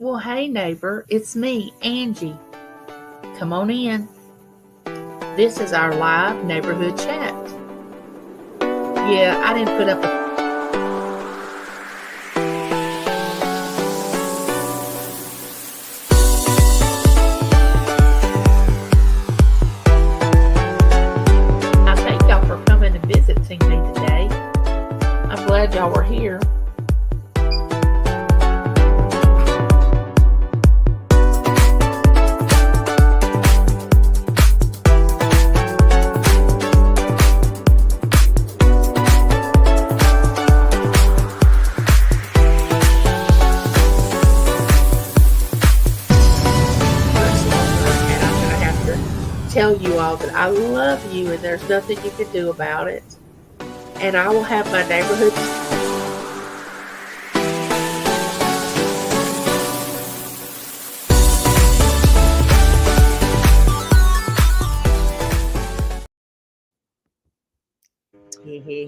Well, hey, neighbor, it's me, Angie. Come on in. This is our live neighborhood chat. Yeah, I didn't put up a. I thank y'all for coming and visiting me today. I'm glad y'all were here. And I'm going to have to tell you all that I love you and there's nothing you can do about it. And I will have my neighborhood.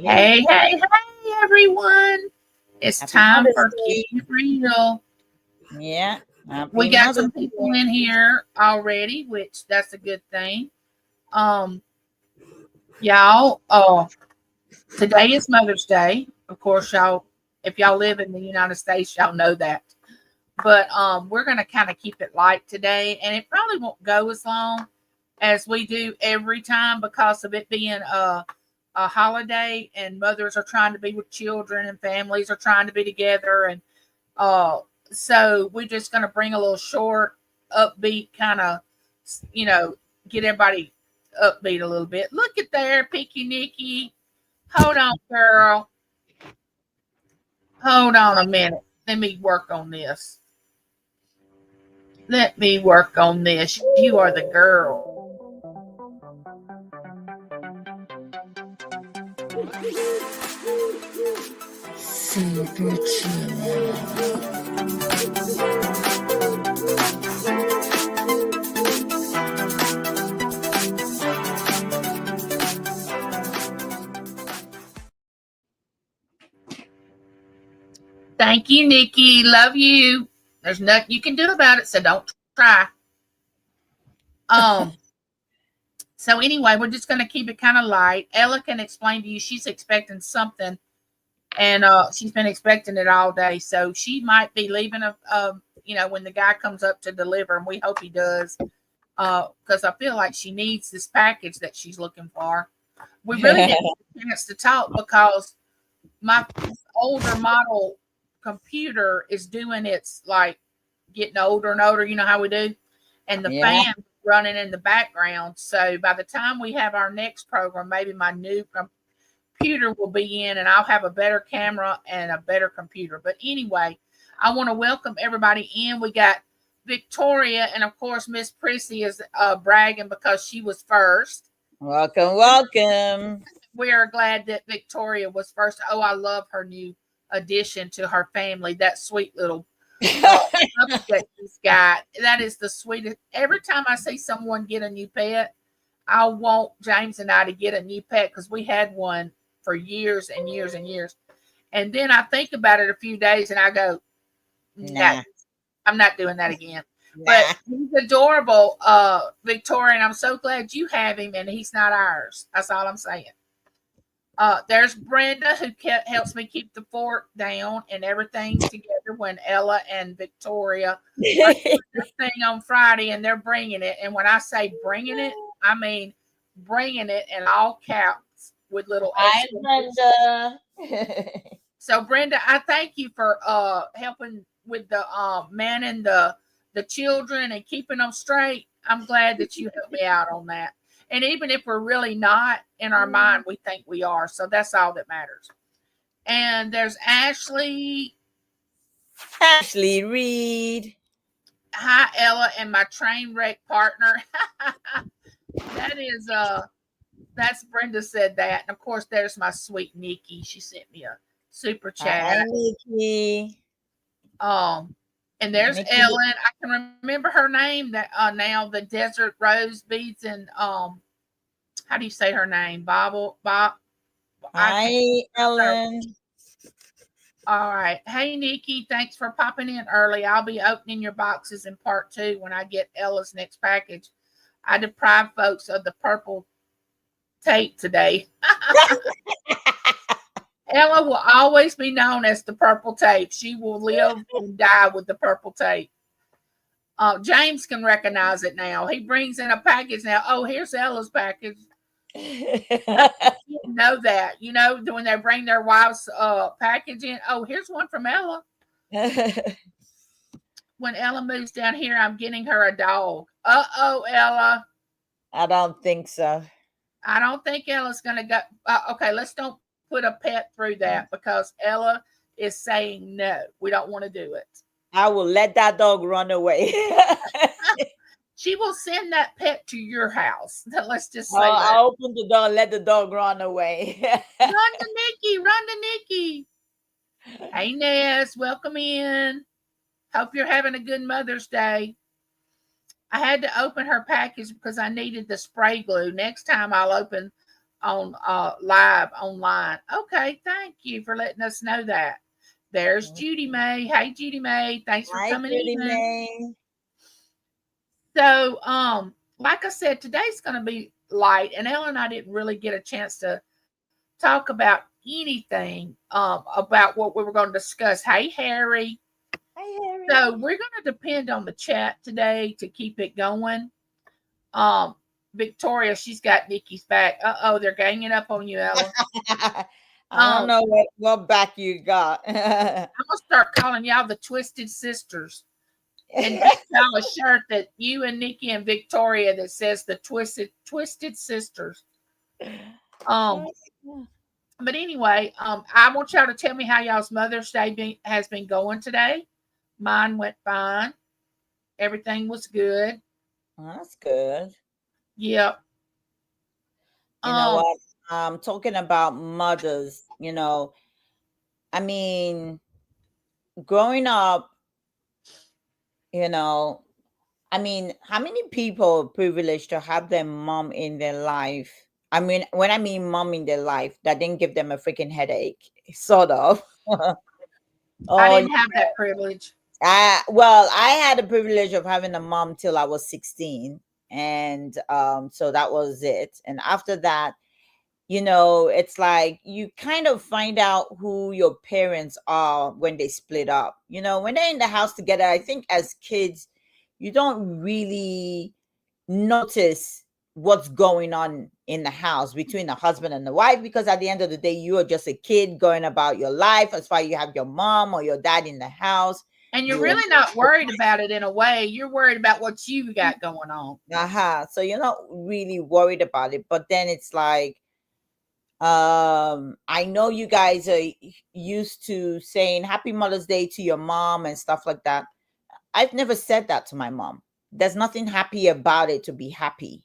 Hey, everyone. It's Happy time Mother's for Day. Keep It Real. Yeah. We got some people in here already, which that's a good thing. Um, y'all, today is Mother's Day. Of course, if y'all live in the United States, y'all know that. But we're gonna kind of keep it light today, and it probably won't go as long as we do every time because of it being a holiday, and mothers are trying to be with children, and families are trying to be together, and uh, so we're just gonna bring a little short, upbeat kind of, you know, get everybody upbeat a little bit. Look at there, Picky Nicky. Hold on, girl. Hold on a minute. Let me work on this. Let me work on this. You are the girl. Super chill. Thank you, Nikki. Love you. There's nothing you can do about it, so don't try. Um. So anyway, we're just gonna keep it kind of light. Ella can explain to you. She's expecting something, and she's been expecting it all day. So she might be leaving when the guy comes up to deliver, and we hope he does. Because I feel like she needs this package that she's looking for. We really didn't get a chance to talk because my older model computer is doing its like getting older and older. You know how we do, and the Yeah. fan running in the background. So by the time we have our next program, maybe my new computer will be in, and I'll have a better camera and a better computer. But anyway, I want to welcome everybody in. We got Victoria, and of course, Miss Prissy is bragging because she was first. Welcome. We are glad that Victoria was first. Oh, I love her new addition to her family. That sweet little puppy that she's got. That is the sweetest. Every time I see someone get a new pet, I want James and I to get a new pet because we had one for years and years and years. And then I think about it a few days and I go, Nah. I'm not doing that again. But he's adorable, Victoria, and I'm so glad you have him and he's not ours. That's all I'm saying. There's Brenda who helps me keep the fort down and everything together when Ella and Victoria are doing their thing on Friday and they're bringing it. And when I say bringing it, I mean bringing it in all caps with little Hi, Brenda. So Brenda, I thank you for helping with the manning the children and keeping them straight. I'm glad that you helped me out on that. And even if we're really not in our mind, we think we are. So that's all that matters. And there's Ashley. Ashley Reed. Hi, Ella, and my train wreck partner. That is that's Brenda said that. And of course, there's my sweet Nikki. She sent me a super chat. Hi, Nikki. And there's Nikki. Ellen. I can remember her name that now, the Desert Rose Beads, and how do you say her name? Bob. Hi, Ellen. All right. Hey, Nikki, thanks for popping in early. I'll be opening your boxes in part 2 when I get Ella's next package. I deprived folks of the purple tape today. Ella will always be known as the purple tape. She will live and die with the purple tape. James can recognize it now. He brings in a package now. Oh, here's Ella's package. You know that. You know, when they bring their wife's package in. Oh, here's one from Ella. When Ella moves down here, I'm getting her a dog. Uh-oh, Ella. I don't think so. I don't think Ella's going to go. Okay, let's don't put a pet through that because Ella is saying no. We don't want to do it. I will let that dog run away. She will send that pet to your house. Let's just say I'll open the door and let the dog run away. Run to Nikki. Run to Nikki. Hey, Ness. Welcome in. Hope you're having a good Mother's Day. I had to open her package because I needed the spray glue. Next time I'll open on live online. Okay, thank you for letting us know that. There's Judy May. Hey, Judy May. Thanks for coming Judy in. May. So, like I said, today's going to be light, and Ella and I didn't really get a chance to talk about anything about what we were going to discuss. Hey, Harry. Hey, Harry. So we're going to depend on the chat today to keep it going. Victoria, she's got Nikki's back. Uh-oh, they're ganging up on you, Ella. I don't know what back you got. I'm going to start calling y'all the Twisted Sisters. And get y'all a shirt that you and Nikki and Victoria that says the Twisted Sisters. But anyway, I want y'all to tell me how y'all's Mother's Day has been going today. Mine went fine. Everything was good. That's good. Yep. You know what? Talking about mothers, you know, I mean, growing up, you know, I mean, how many people are privileged to have their mom in their life? I mean, when I mean mom in their life, that didn't give them a freaking headache, sort of. I didn't have that privilege. Well, I had the privilege of having a mom till I was 16. And so that was it. And after that, you know, it's like you kind of find out who your parents are when they split up. You know, when they're in the house together, I think as kids, you don't really notice what's going on in the house between the husband and the wife, because at the end of the day, you are just a kid going about your life. As far as you have your mom or your dad in the house. And you're really not worried about it in a way. You're worried about what you got going on. So you're not really worried about it. But then it's like, I know you guys are used to saying Happy Mother's Day to your mom and stuff like that. I've never said that to my mom. There's nothing happy about it to be happy.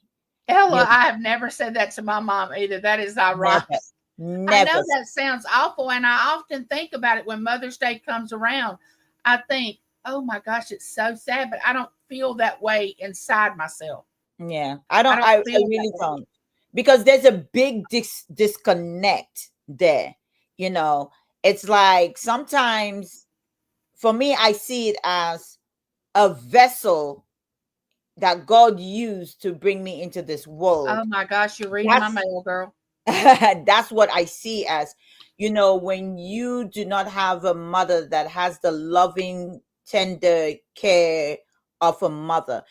Ella, I have never said that to my mom either. That is ironic. Never. I know that sounds awful, and I often think about it when Mother's Day comes around. I think, oh my gosh, it's so sad, but I don't feel that way inside myself. Yeah, I really don't. Because there's a big disconnect there. You know, it's like sometimes for me, I see it as a vessel that God used to bring me into this world. Oh my gosh, you're reading my mail, girl. That's what I see as, you know, when you do not have a mother that has the loving, tender care of a mother,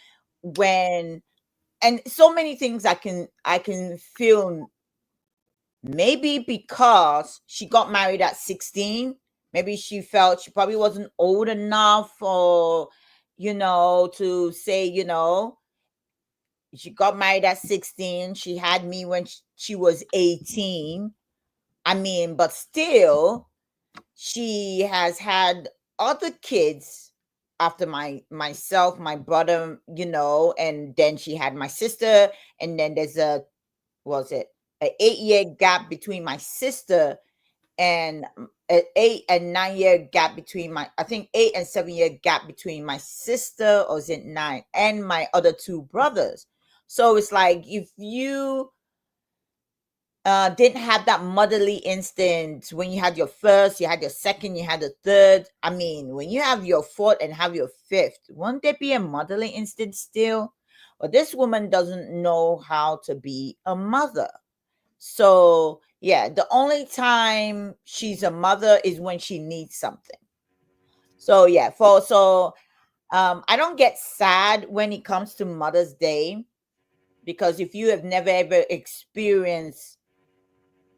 and so many things I can feel. Maybe because she got married at 16, maybe she felt she probably wasn't old enough, or, you know, to say, you know, she got married at 16. She had me when she was 18. I mean, but still, she has had other kids after myself, my brother, you know, and then she had my sister, and then there's an 8-year gap between my sister, and an 8 and 9 year gap between I think 8 and 7 year gap between my sister, or is it 9, and my other two brothers. So it's like, if you didn't have that motherly instinct when you had your first, you had your second, you had a third. I mean, when you have your fourth and have your fifth, won't there be a motherly instinct still? But this woman doesn't know how to be a mother. So yeah, the only time she's a mother is when she needs something. So yeah, I don't get sad when it comes to Mother's Day, because if you have never ever experienced,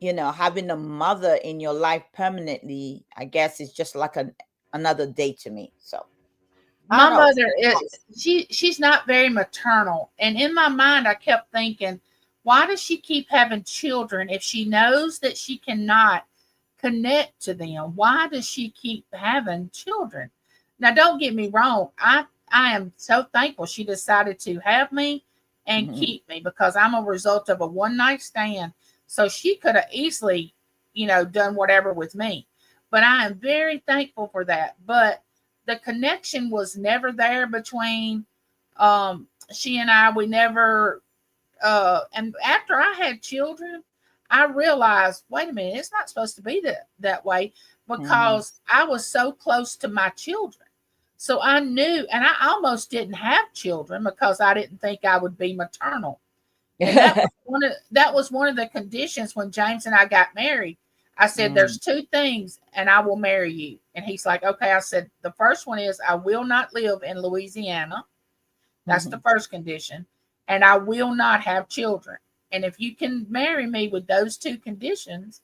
having a mother in your life permanently, I guess it's just like another day to me. So I My don't know. mother she's not very maternal, and in my mind I kept thinking, why does she keep having children if she knows that she cannot connect to them? Why does she keep having children? Now don't get me wrong, I am so thankful she decided to have me and Mhm. keep me, because I'm a result of a one night stand. So she could have easily, done whatever with me, but I am very thankful for that. But the connection was never there between she and I. We never and after I had children, I realized, wait a minute, it's not supposed to be that way, Mhm. because I was so close to my children. So I knew, and I almost didn't have children because I didn't think I would be maternal. And that was one of the conditions when James and I got married. I said, Mm, "There's two things, and I will marry you." And he's like, "Okay." I said, "The first one is I will not live in Louisiana. That's the mhm. first condition, and I will not have children. And if you can marry me with those two conditions,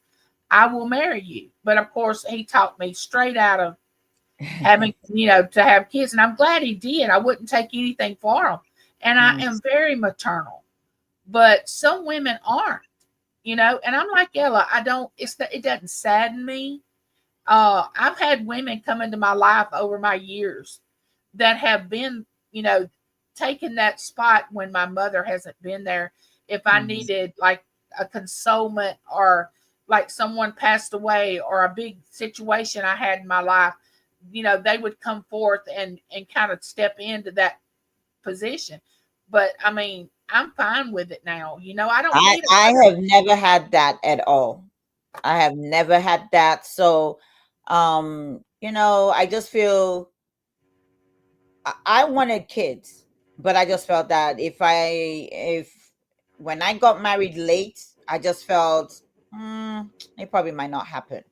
I will marry you." But of course, he talked me straight out of having, to have kids, and I'm glad he did. I wouldn't take anything for him, and I Mm, am very maternal, but some women aren't, and I'm like Ella. I don't. It doesn't sadden me. I've had women come into my life over my years that have been, taking that spot when my mother hasn't been there. If I mhm. needed like a consolement, or like someone passed away, or a big situation I had in my life, they would come forth and kind of step into that position. But I mean, I'm fine with it now. I don't I need a I mother. have never had that at all. I have never had that. So, I just feel I wanted kids, but I just felt that if when I got married late, I just felt it probably might not happen,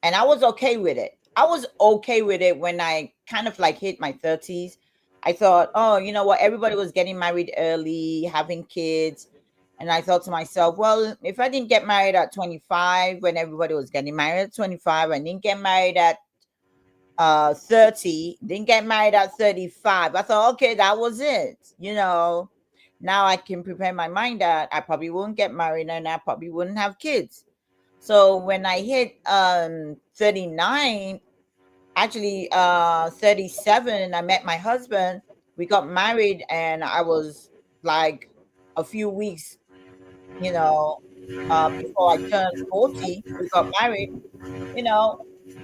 and I was okay with it. I was okay with it when I kind of like hit my 30s. I thought, oh, you know what? Everybody was getting married early, having kids. And I thought to myself, well, if I didn't get married at 25 when everybody was getting married at 25, I didn't get married at 30, didn't get married at 35. I thought, okay, that was it. Now I can prepare my mind that I probably won't get married and I probably wouldn't have kids. So when I hit 39, actually 37, and I met my husband, we got married, and I was like a few weeks, before I turned 40, we got married. you know,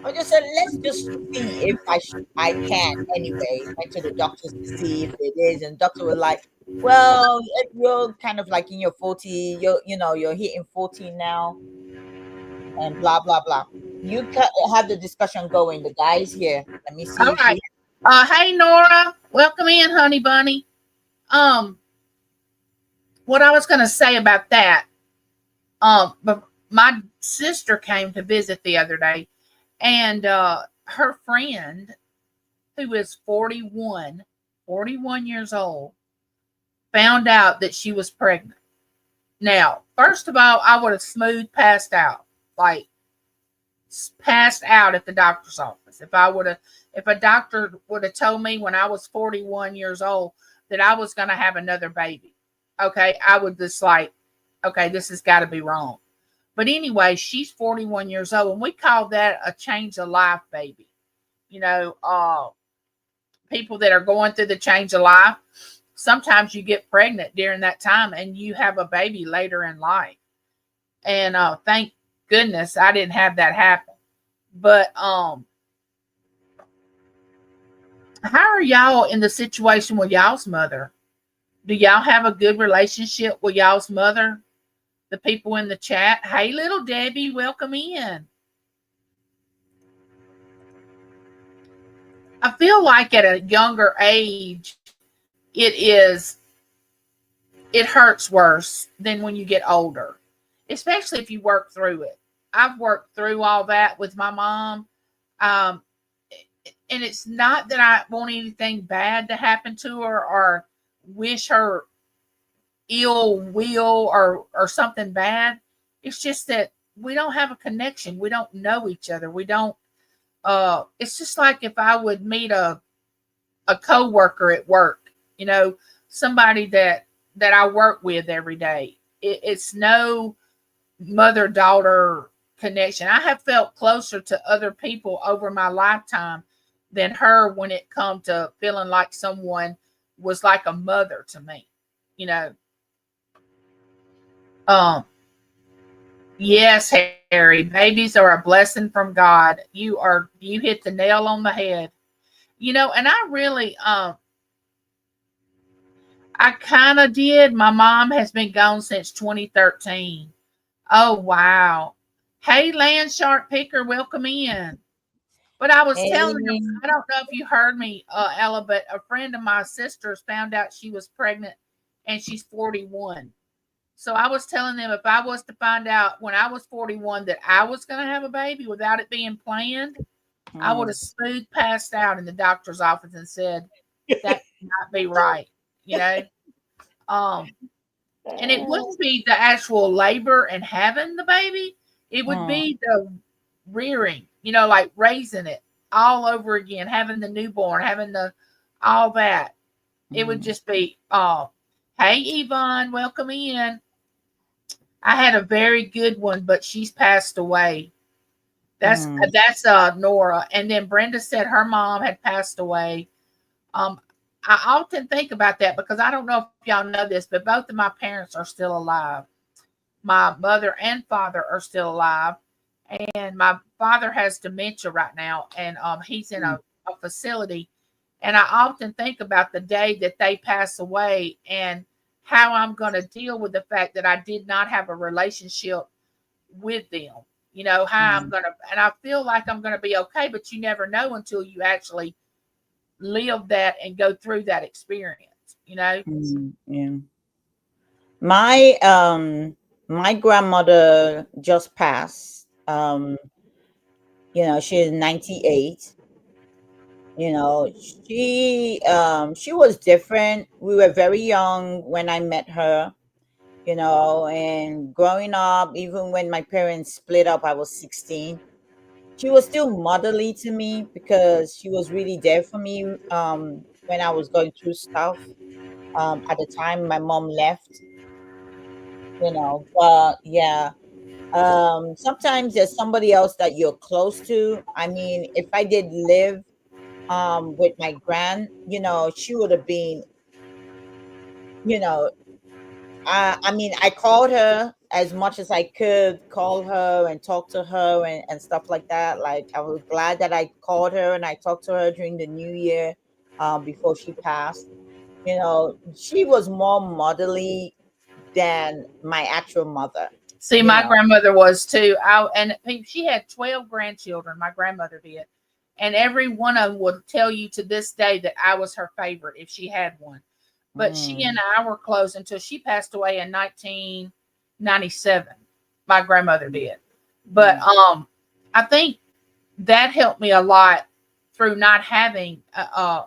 I just said, let's just see if I can anyway. Went to the doctors to see if it is, and doctor was like, well, if you're kind of like in your 40, you're hitting 40 now, and blah blah blah. Have the discussion going. The guy's here. Let me see All if right. he. Hey Nora, welcome in, honey bunny. Um, what I was going to say about that, but my sister came to visit the other day, and her friend, who is 41 years old, found out that she was pregnant. Now, first of all, I would have smooth passed out, like passed out at the doctor's office. If a doctor would have told me when I was 41 years old that I was going to have another baby, okay, I would just like, okay, this has got to be wrong. But anyway, she's 41 years old, and we call that a change of life baby. You know, uh, People that are going through the change of life, sometimes you get pregnant during that time and you have a baby later in life. And thank goodness I didn't have that happen. But how are y'all in the situation with y'all's mother? Do y'all have a good relationship with y'all's mother? the people in the chat. Hey, little Debbie, welcome in. I feel like at a younger age, it hurts worse than when you get older, especially if you work through it. I've worked through all that with my mom. Um, and it's not that I want anything bad to happen to her or wish her ill will or something bad. It's just that we don't have a connection. We don't know each other. We don't it's just like if I would meet a coworker at work, you know, somebody that I work with every day. It's no mother daughter connection. I have felt closer to other people over my lifetime than her when it come to feeling like someone was like a mother to me. You know. Um yes, Harry, babies are a blessing from God. You hit the nail on the head. You know, and I really I kind of did. My mom has been gone since 2013. Oh, wow. Hey, Land Shark Picker, welcome in. But I was telling them, Hey. I don't know if you heard me, Ella, but a friend of my sister's found out she was pregnant and she's 41. So I was telling them if I was to find out when I was 41 that I was going to have a baby without it being planned, I would have smooth passed out in the doctor's office and said, that cannot be right, you know? Um, and it wouldn't be the actual labor and having the baby. It would Mm, be the rearing, you know, like raising it all over again, having the newborn, having the all that. It would mm, just be, hey, Yvonne, welcome in. I had a very good one, but she's passed away. That's mm, that's Nora. And then Brenda said her mom had passed away. Um, I often think about that because I don't know if y'all know this, but both of my parents are still alive. My mother and father are still alive, and my father has dementia right now, and he's in mm, a facility. And I often think about the day that they pass away and how I'm going to deal with the fact that I did not have a relationship with them. You know, how I'm mm, going to, and I feel like I'm going to be okay, but you never know until you actually live that and go through that experience, you know? yeah. My grandmother just passed. She's 98. She was different. We were very young when I met her, and growing up, even when my parents split up, I was 16. She was still motherly to me because she was really there for me when I was going through stuff. At the time my mom left, but yeah. Sometimes there's somebody else that you're close to. I mean, if I did live with my grand, she would have been, you know, I mean, I called her as much as I could, call her and talk to her and stuff like that. Like, I was glad that I called her and I talked to her during the new year, before she passed. She was more motherly than my actual mother, See, you my know. grandmother was too. And she had 12 grandchildren. My grandmother did, and every one of them would tell you to this day that I was her favorite if she had one. But she and Mm, I were close until she passed away in 1997. My grandmother did, but mm, I think that helped me a lot through not having a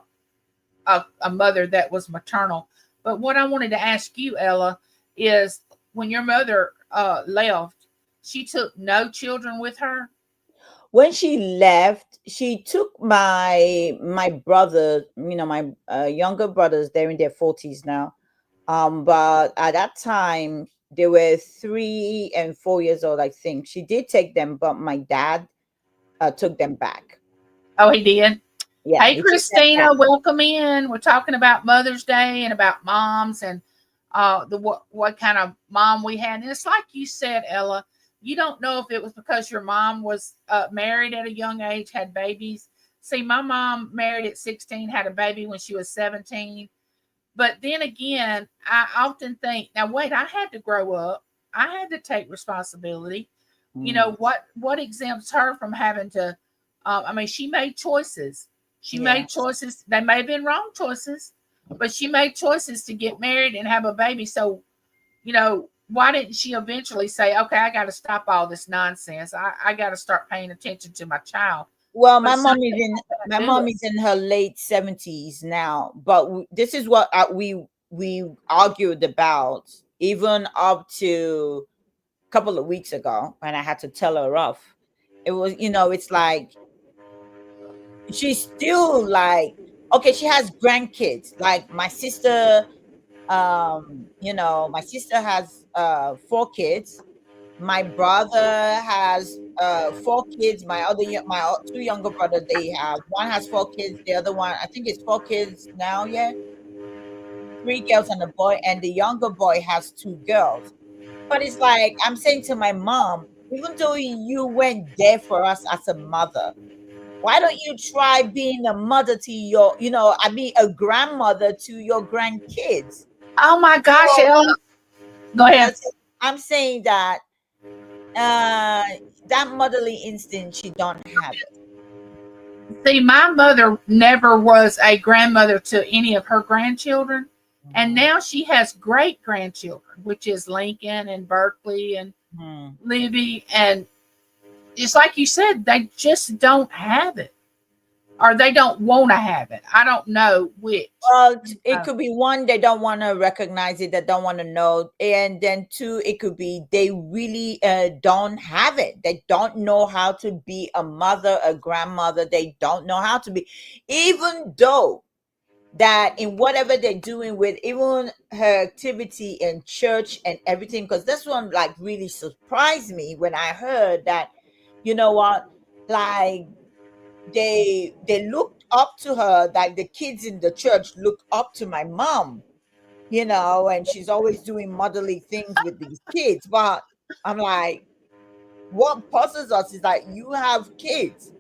mother that was maternal. But what I wanted to ask you, Ella, is when your mother left, she took no children with her. when she left, she took my brother, my younger brothers. They're in their 40s now. But at that time they were 3 and 4 years old, I think. She did take them, but my dad took them back. Oh, he did. Yeah, Hey, he took them back. Christina, welcome in. We're talking about Mother's Day and about moms and the what kind of mom we had. And it's like you said, Ella. You don't know if it was because your mom was married at a young age, had babies. See, my mom married at 16, had a baby when she was 17. But then again, I often think, now wait, I had to grow up. I had to take responsibility. You Mm. know what exempts her from having to? I mean, she made choices. She Yeah. made choices. They may have been wrong choices, but she made choices to get married and have a baby. So, you know, why didn't she eventually say, "Okay, I got to stop all this nonsense. I got to start paying attention to my child." Well, But some people my can't do mom it. is in her late 70s now, but this is what we argued about even up to a couple of weeks ago when I had to tell her off. It was, it's like she's still like, okay, she has grandkids. Like my sister, my sister has 4 kids. My brother has 4 kids. My two younger brother, they have one has 4 kids. The other one, I think it's 4 kids now. Yeah, 3 girls and a boy, and the younger boy has 2 girls. But it's like I'm saying to my mom, even though you went there for us as a mother, why don't you try being a mother to I mean, a grandmother to your grandkids? Oh my gosh, So, Ella. Go ahead. so I'm saying that uh that motherly instinct, she don't have it. See, my mother never was a grandmother to any of her grandchildren. And Mhm, now she has great grandchildren, which is Lincoln and Berkeley and mhm. Libby. And it's like you said, they just don't have it or they don't want to have it. I don't know which. Well, it Uh, could be one, they don't want to recognize it, they don't want to know, and then two, it could be they really don't have it. They don't know how to be a mother, a grandmother. They don't know how to be, even though that in whatever they're doing with even her activity in church and everything, because this one like really surprised me when I heard that, you know what, like they looked up to her, like the kids in the church look up to my mom, and she's always doing motherly things with these kids. But I'm like, what puzzles us is that you have kids,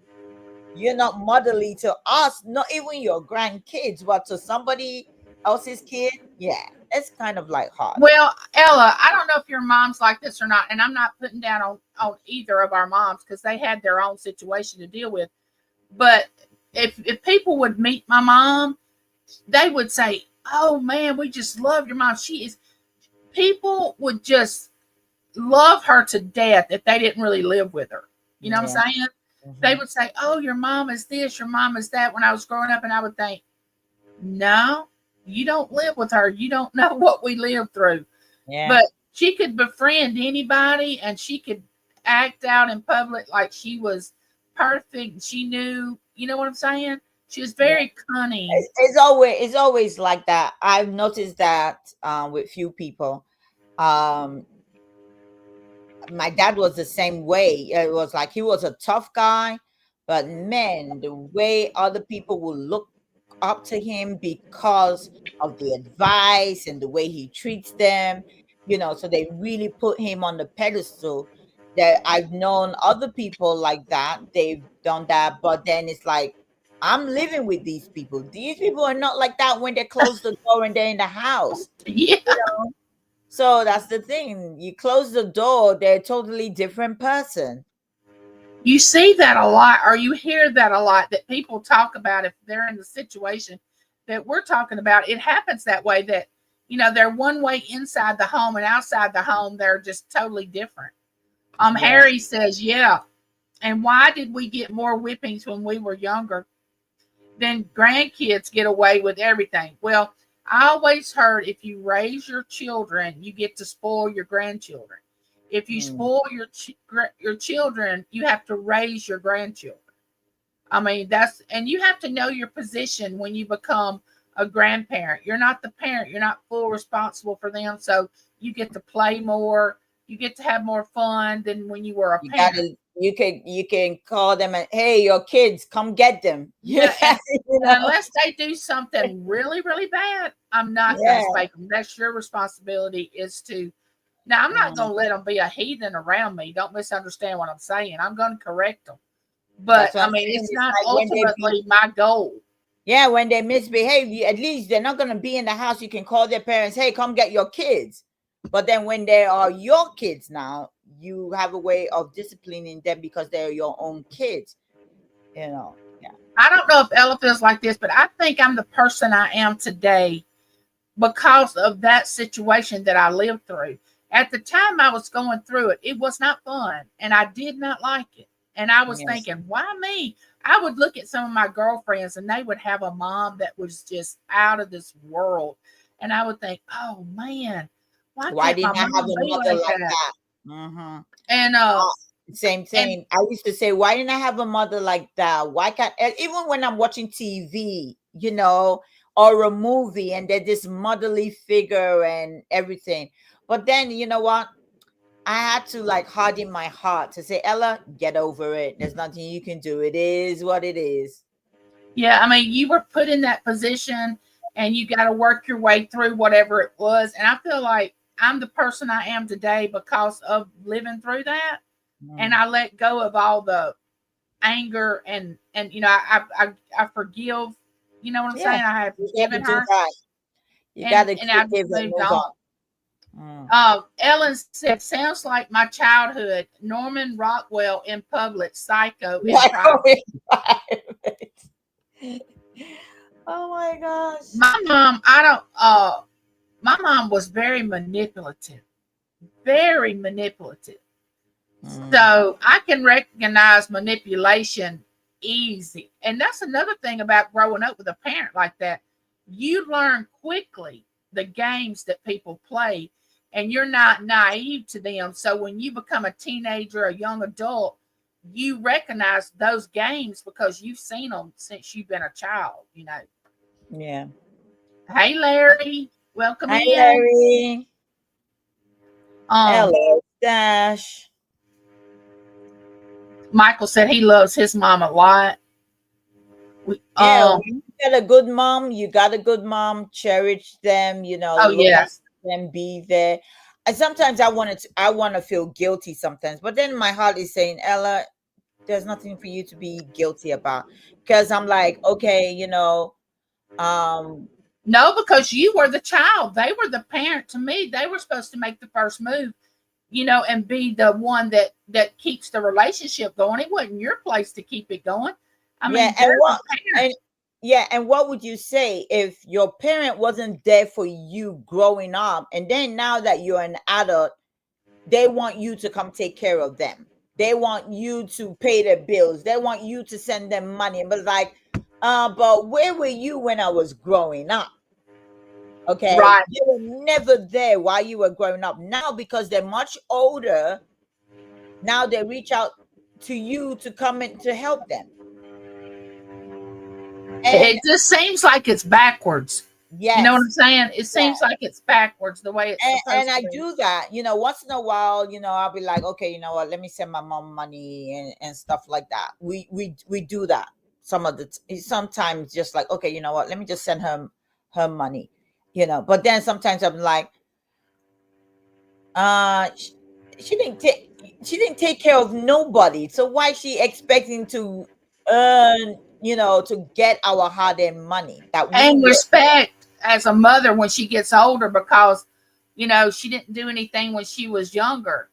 you're not motherly to us, not even your grandkids, but to somebody else's kid. Yeah, it's kind of like hard. well, Ella, I don't know if your mom's like this or not. And I'm not putting down on either of our moms because they had their own situation to deal with. But if people would meet my mom, they would say, "Oh man, we just love your mom. She is." People would just love her to death if they didn't really live with her. You know what Yeah. I'm saying? They Hmm. would say, "Oh, your mom is this, your mom is that." When I was growing up, and I would think, "No, you don't live with her. You don't know what we lived through." Yeah. But she could befriend anybody, and she could act out in public like she was perfect. She knew, you know what I'm saying? She was Yeah. very cunning. It's always like that. I've noticed that with few people. Um, my dad was the same way. It was like he was a tough guy, but man, the way other people will look up to him because of the advice and the way he treats them, so they really put him on the pedestal. That I've known other people like that, they've done that, but then it's like, I'm living with these people. These people are not like that when they close the door and they're in the house. Yeah. So that's the thing. You close the door, they're a totally different person. You see that a lot, or you hear that a lot, that people talk about if they're in the situation that we're talking about. It happens that way, that, they're one way inside the home and outside the home, they're just totally different. Yeah. Harry says, yeah. And why did we get more whippings when we were younger? Then grandkids get away with everything. Well, I always heard if you raise your children, you get to spoil your grandchildren. If you Mm. spoil your children, you have to raise your grandchildren. I mean, and you have to know your position when you become a grandparent. You're not the parent, you're not full responsible for them. So you get to play more, you get to have more fun than when you were a You parent. gotta you can call them and, hey, your kids, come get them. Yeah, Yeah, you and know. unless they do something really, really bad, I'm not going to Yeah. spank them. That's your responsibility. Is to Now. I'm not Mm. going to let them be a heathen around me. Don't misunderstand what I'm saying. I'm going to correct them, but That's what I I'm mean, saying. it's It's not like ultimately my goal. when they misbehave, at least they're not gonna be in the house. You can call their parents, hey, come get your kids. But then when they are your kids now, you have a way of disciplining them because they're your own kids. You know. Yeah. I don't know if Ella feels like this, but I think I'm the person I am today because of that situation that I lived through. At the time I was going through it, it was not fun and I did not like it. And I was Yes. thinking, why me? I would look at some of my girlfriends and they would have a mom that was just out of this world. And I would think, oh man, why Why can't my didn't I have mom a be mother like like that? that? Mm-hmm. And Same and thing. I used to say, why didn't I have a mother like that? Why can't, and even when I'm watching TV, you know, or a movie and there's this motherly figure and everything. But then, you know what? I had to like harden my heart to say, Ella, get over it. There's nothing you can do. It is what it is. yeah, I mean, you were put in that position and you got to work your way through whatever it was. And I feel like I'm the person I am today because of living through that. And Mm. I let go of all the anger and you know, I forgive, you know what I'm Yeah, saying? I have you got to forgiven do her that. You got to and I just forgive and moved move on. on. Mm. Ellen said, sounds like my childhood. Norman Rockwell in public, Psycho in Like, oh, private. oh my gosh. My mom, my mom was very manipulative, very manipulative. Mm. So I can recognize manipulation easy. And that's another thing about growing up with a parent like that. You learn quickly the games that people play, and you're not naive to them. So when you become a teenager, a young adult, you recognize those games because you've seen them since you've been a child, you know. Yeah. Hey, Larry, welcome Hi, in. Larry. Um, Hello, Dash. Michael said he loves his mom a lot. Yeah, when you get a good mom, you got a good mom. Cherish them, you know, Oh look yes, after them, be there. And sometimes I want to feel guilty sometimes, but then my heart is saying, Ella, there's nothing for you to be guilty about. Because I'm like, okay, you know, um, no, because you were the child. They were the parent to me. They were supposed to make the first move, you know, and be the one that keeps the relationship going. It wasn't your place to keep it going. I yeah, mean, they're the and parent. yeah, and what would you say if your parent wasn't there for you growing up, and then now that you're an adult, they want you to come take care of them. They want you to pay their bills. They want you to send them money. But like, but where were you when I was growing up? Okay. Right. You were never there while you were growing up. Now, because they're much older, now they reach out to you to come in to help them. And It just seems like it's backwards. You know what I'm yes, saying? It yeah. seems like it's backwards the way it's And supposed to I be. do that, you know, once in a while, you know, I'll be like, okay, you know what, let me send my mom money and stuff like that. We do that some of the sometimes just like, okay, you know what, let me just send her money, you know. But then sometimes I'm like, uh she, she didn't take care of nobody. So why is she expecting to earn, you know, to get our hard-earned money that we And work? respect as a mother when she gets older because, you know, she didn't do anything when she was younger.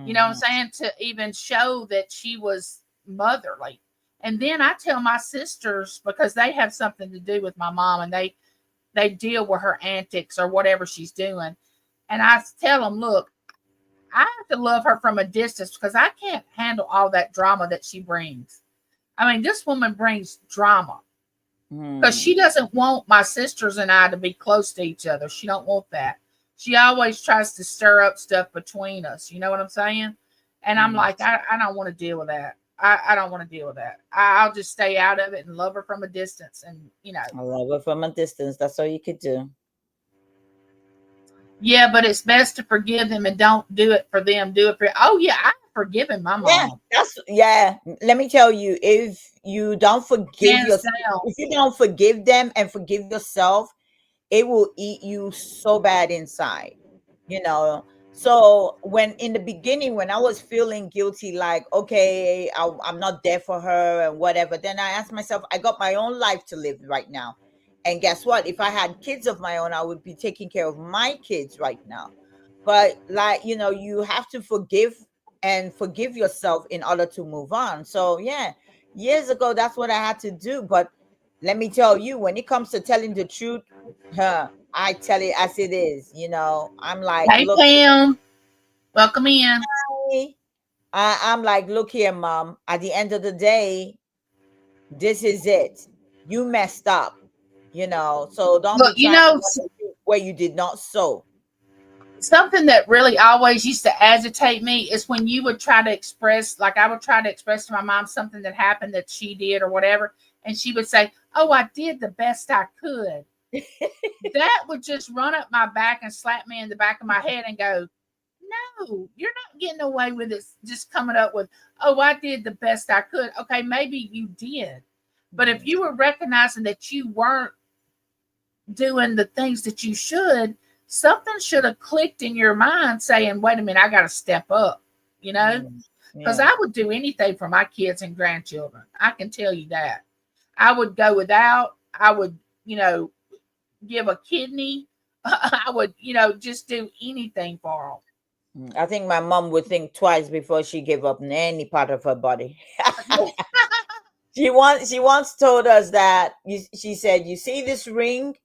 You know what I'm Mhm. saying? To even show that she was motherly. And then I tell my sisters because they have something to do with my mom and they deal with her antics or whatever she's doing. And I tell them, look, I have to love her from a distance because I can't handle all that drama that she brings. I mean, this woman brings drama because Mhm. she doesn't want my sisters and I to be close to each other. She don't want that. She always tries to stir up stuff between us. You know what I'm saying? And I'm like, Yes. I don't want to deal with that. I don't want to deal with that. I'll just stay out of it and love her from a distance. And, you know, I love her from a distance. That's all you could do. yeah, but it's best to forgive them and don't do it for them. Do it for, oh, yeah, I've forgiven my Yeah, mom. that's yeah. Let me tell you, if you don't forgive Hands yourself, down. if you don't forgive them and forgive yourself, it will eat you so bad inside, you know. So when in the beginning, when I was feeling guilty, like, okay, I'm not there for her and whatever, then I asked myself, I got my own life to live right now. And guess what? If I had kids of my own, I would be taking care of my kids right now. but like, you have to forgive and forgive yourself in order to move on. So yeah, years ago, that's what I had to do. But let me tell you, when it comes to telling the truth, I tell it as it is. I'm like, Hey, look, Pam. Welcome in. I'm like, look here, mom. At the end of the day, this is it. You messed up, so don't be Look, trying to where you did not sow. something that really always used to agitate me is when you would try to express, like I would try to express to my mom something that happened that she did or whatever, and she would say, "Oh, I did the best I could." That would just run up my back and slap me in the back of my head and go, "No, you're not getting away with it. Just coming up with, oh, I did the best I could." Okay, maybe you did, but if you were recognizing that you weren't doing the things that you should, something should have clicked in your mind saying, wait a minute, I got to step up, because Yeah. I would do anything for my kids and grandchildren. I can tell you that. I would go without, I would, give a kidney. I would, just do anything for I think my mom would think twice before she gave up any part of her body. them. She once told us that she said, "You see this ring?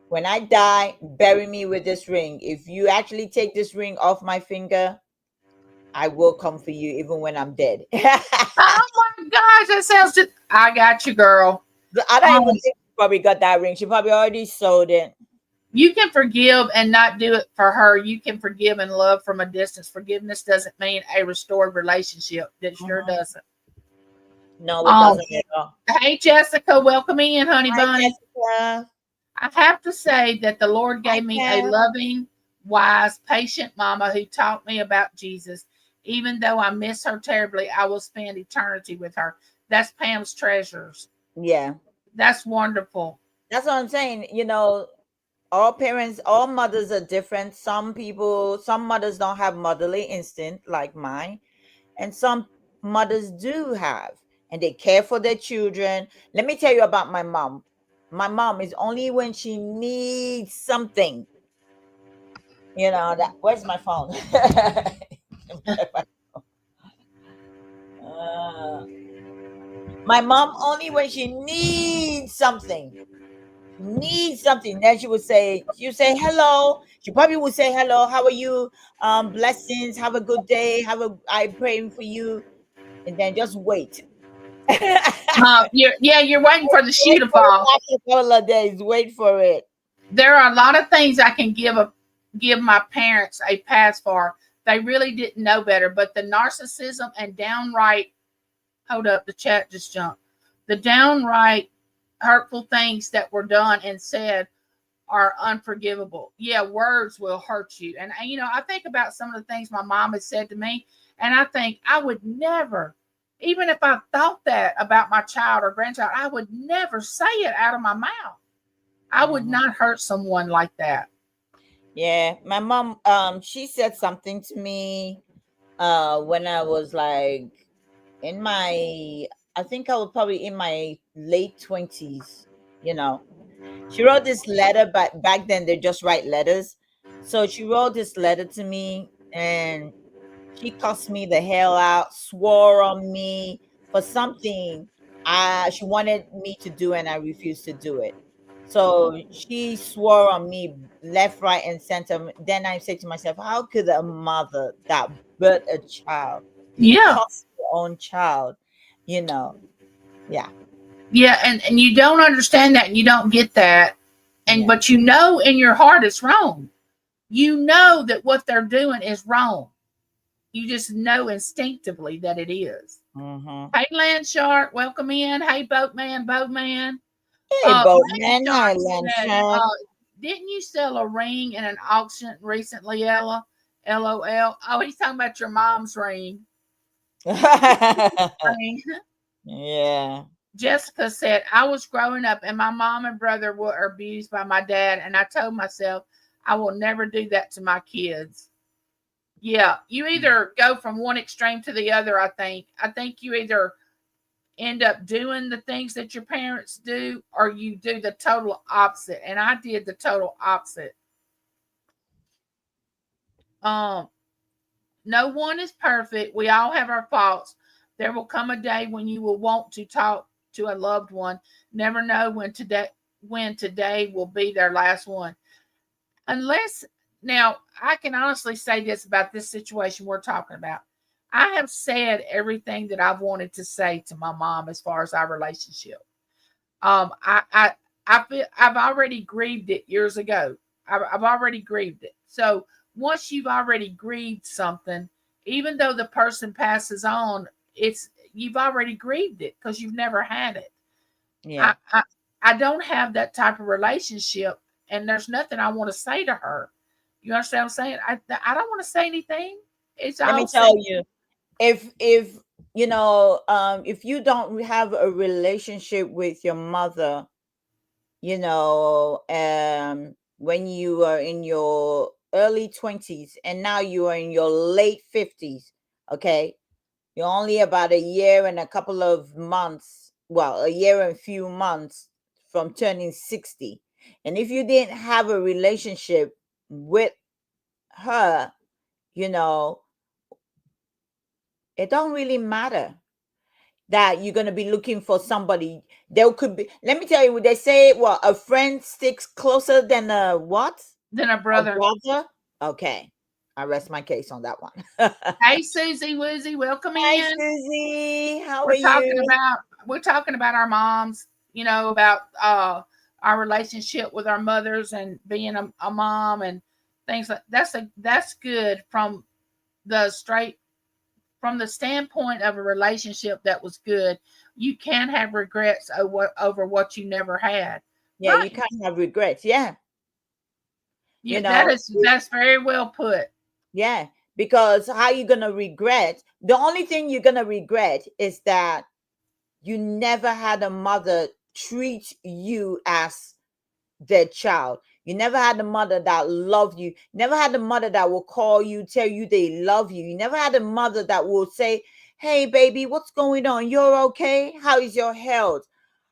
When I die, bury me with this ring. If you actually take this ring off my finger, I will come for you even when I'm dead." Oh my gosh, that sounds just, I got you, girl. I don't even Um, think she probably got that ring. She probably already sold it. you can forgive and not do it for her. You can forgive and love from a distance. Forgiveness doesn't mean a restored relationship. That sure Mhm. doesn't. No, it doesn't at all. Hey, Jessica, welcome in, honey Hi, bunny. Jessica. I have to say that the Lord Hi, gave me a Pam. loving, wise, patient mama who taught me about Jesus. Even though I miss her terribly, I will spend eternity with her. That's Pam's treasures. Yeah, That's wonderful. that's what I'm saying. All parents, all mothers are different. Some mothers don't have motherly instinct like mine, and some mothers do have, and they care for their children. Let me tell you about my mom. My mom is only when she needs something. That. Where's my phone? Uh, my mom only when she needs something. Need something, then she would say hello. She probably would say hello, how are you, blessings, have a good day, I praying for you, and then just wait. You're waiting for the shoe Wait to for it fall. after a couple of days, wait for it. There are a lot of things I can give my parents a pass for. They really didn't know better, but the narcissism and downright, hold up, the chat just jumped. The downright hurtful things that were done and said are unforgivable. Yeah, words will hurt you. And I think about some of the things my mom has said to me, and I think I would never, even if I thought that about my child or grandchild, I would never say it out of my mouth. I would Mhm. not hurt someone like that. Yeah, my mom, she said something to me when I was like in my I think I was probably in my late 20s. you know She wrote this letter, but back then they just write letters. So she wrote this letter to me, and she cussed me the hell out, swore on me for something she wanted me to do, and I refused to do it. So she swore on me left, right, and center. Then I said to myself, how could a mother that birthed a child Yeah. cuss her own child? You know, yeah, Yeah, and you don't understand that and you don't get that. And yeah. but you know in your heart it's wrong. You know that what they're doing is wrong. You just know instinctively that it is. Mm-hmm. Hey Landshark, welcome in. Hey Boatman. Hey, boatman. Hi, Landshark said, Landshark. didn't you sell a ring in an auction recently, Ella? LOL. Oh, he's talking about your mom's ring. Ring. Yeah. Jessica said, I was growing up and my mom and brother were abused by my dad, and I told myself I will never do that to my kids. Yeah, you either go from one extreme to the other, I think. I think you either end up doing the things that your parents do or you do the total opposite. And I did the total opposite. Um, no one is perfect. We all have our faults. There will come a day when you will want to talk to a loved one. Never know when today will be their last one. Unless now I can honestly say this about this situation we're talking about. I have said everything that I've wanted to say to my mom as far as our relationship. I feel I've already grieved it years ago. I've already grieved it. So once you've already grieved something, even though the person passes on, it's you've already grieved it because you've never had it. Yeah. I don't have that type of relationship, and there's nothing I want to say to her. You understand what I'm saying? I don't want to say anything. It's Let me all said. tell you, if if you don't have a relationship with your mother, when you are in your early 20s and now you are in your late 50s, okay? You're only about a year and a couple of months, well, a year and a few months from turning 60. And if you didn't have a relationship with her, you know, it don't really matter that you're going to be looking for somebody. There could be, let me tell you what they say, well, a friend sticks closer than a what? Then a A brother. brother? Okay. I rest my case on that one. Hey, Susie Woozy, welcome Hi, in. Susie. How are we're talking you? about we're talking about our moms, about our relationship with our mothers and being a mom and things like that's good the straight from the standpoint of a relationship that was good. You can have regrets over what you never had, Yeah, you right? can't have regrets. Yeah. You That know, is that's very well put. yeah, because how you gonna regret? The only thing you're gonna regret is that you never had a mother treat you as their child. You never had a mother that loved you. Never had a mother that will call you, tell you they love you. You never had a mother that will say, "Hey, baby, what's going on? You're okay? How is your health?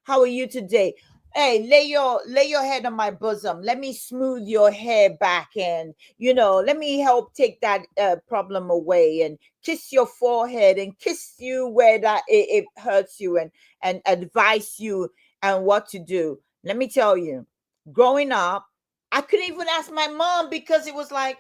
How are you today? Hey, lay your head on my bosom. Let me smooth your hair back, and let me help take that problem away, and kiss your forehead, and kiss you where that it hurts you, and advise you and what to do." Let me tell you, growing up, I couldn't even ask my mom because it was like,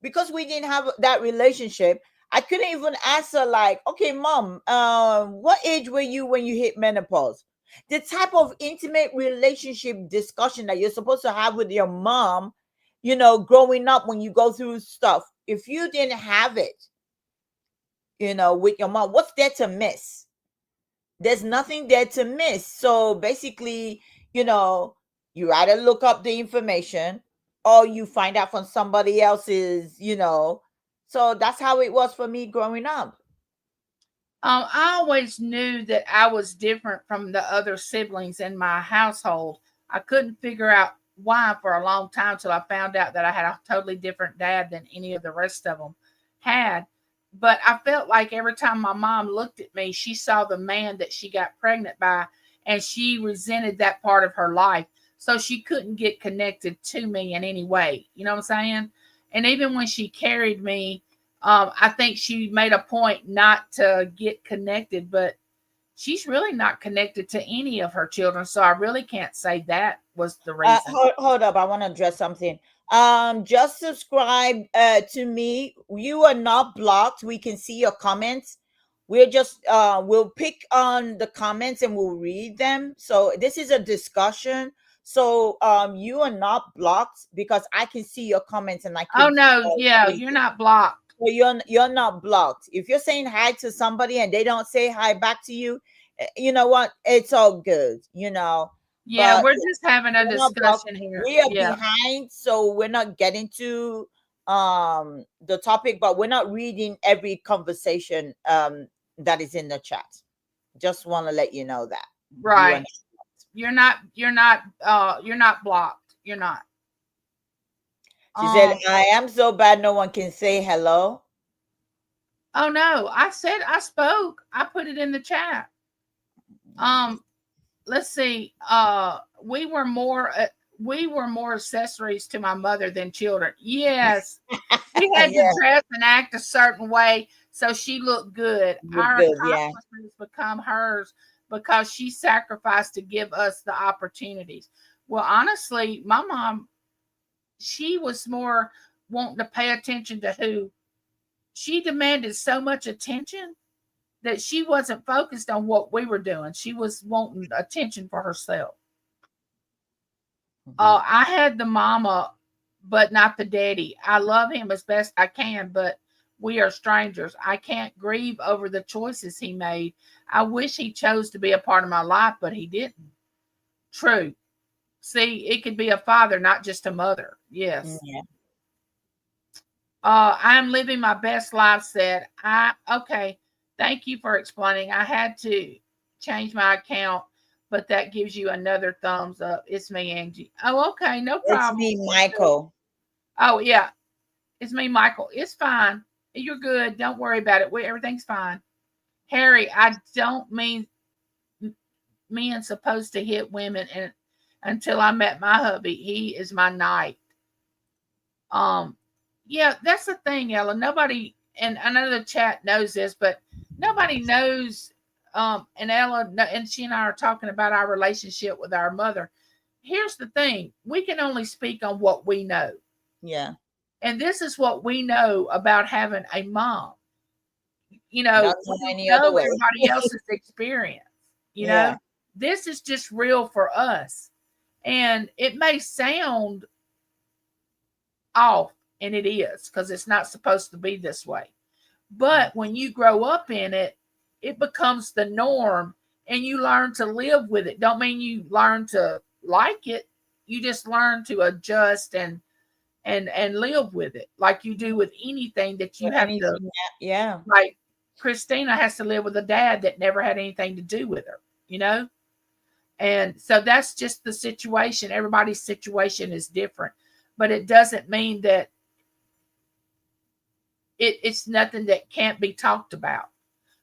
because we didn't have that relationship. I couldn't even ask her, like, "Okay, mom, what age were you when you hit menopause?" The type of intimate relationship discussion that you're supposed to have with your mom, growing up, when you go through stuff. If you didn't have it, with your mom, what's there to miss? There's nothing there to miss. So basically, you either look up the information or you find out from somebody else's. So that's how it was for me growing up. I always knew that I was different from the other siblings in my household. I couldn't figure out why for a long time till I found out that I had a totally different dad than any of the rest of them had. But I felt like every time my mom looked at me, she saw the man that she got pregnant by, and she resented that part of her life. So she couldn't get connected to me in any way. You know what I'm saying? And even when she carried me, I think she made a point not to get connected, but she's really not connected to any of her children. So I really can't say that was the reason. Hold up, I want to address something. Just subscribe to me. You are not blocked. We can see your comments. We'll pick on the comments and we'll read them. So this is a discussion. So you are not blocked because I can see your comments and I Oh could no, yeah, see you're it. not blocked. So you're not blocked. If you're saying hi to somebody and they don't say hi back to you, you know what? It's all good. Yeah, But we're just having a we're not blocked. discussion here. We are Yeah. behind, so we're not getting to the topic, but we're not reading every conversation that is in the chat. Just want to let you know that. You are. Right. You're not blocked. You're not. She said, Um "I am so bad no one can say hello." oh no, I said I spoke. I put it in the chat. Um let's see. We were more we were more accessories to my mother than children. Yes, we had to Yeah, dress and act a certain way so she looked good. look Our good. Yeah. accomplishments become hers because she sacrificed to give us the opportunities. Well, honestly, my mom, she was more wanting to pay attention to who she demanded so much attention that she wasn't focused on what we were doing. She was wanting attention for herself. Mhm. I had the mama, but not the daddy. I love him as best I can, but we are strangers. I can't grieve over the choices he made. I wish he chose to be a part of my life, but he didn't. True. See, it could be a father, not just a mother. Yes. Yeah. I'm living my best life, said I. Okay. Thank you for explaining. I had to change my account, but that gives you another thumbs up. It's me, Angie. Oh, okay. No It's problem. me, Michael. Oh, yeah. It's me, Michael. It's fine. You're good. Don't worry about it. Everything's fine. Harry, I don't mean men supposed to hit women and until I met my hubby. He is my knight. Um, yeah, that's the thing, Ella. Nobody, and I know the chat knows this, but nobody knows. And Ella, and she and I are talking about our relationship with our mother. Here's the thing: we can only speak on what we know, Yeah. and this is what we know about having a mom. Not We know don't any other know way. everybody else's experience. You know, Yeah. this is just real for us, and it may sound off, and it is because it's not supposed to be this way. But when you grow up in it, it becomes the norm and you learn to live with it. Don't mean you learn to like it. You just learn to adjust and live with it like you do with anything that you Or have to. anything. Yeah. Like Christina has to live with a dad that never had anything to do with her, you know? And so that's just the situation. Everybody's situation is different, but it doesn't mean that it's nothing that can't be talked about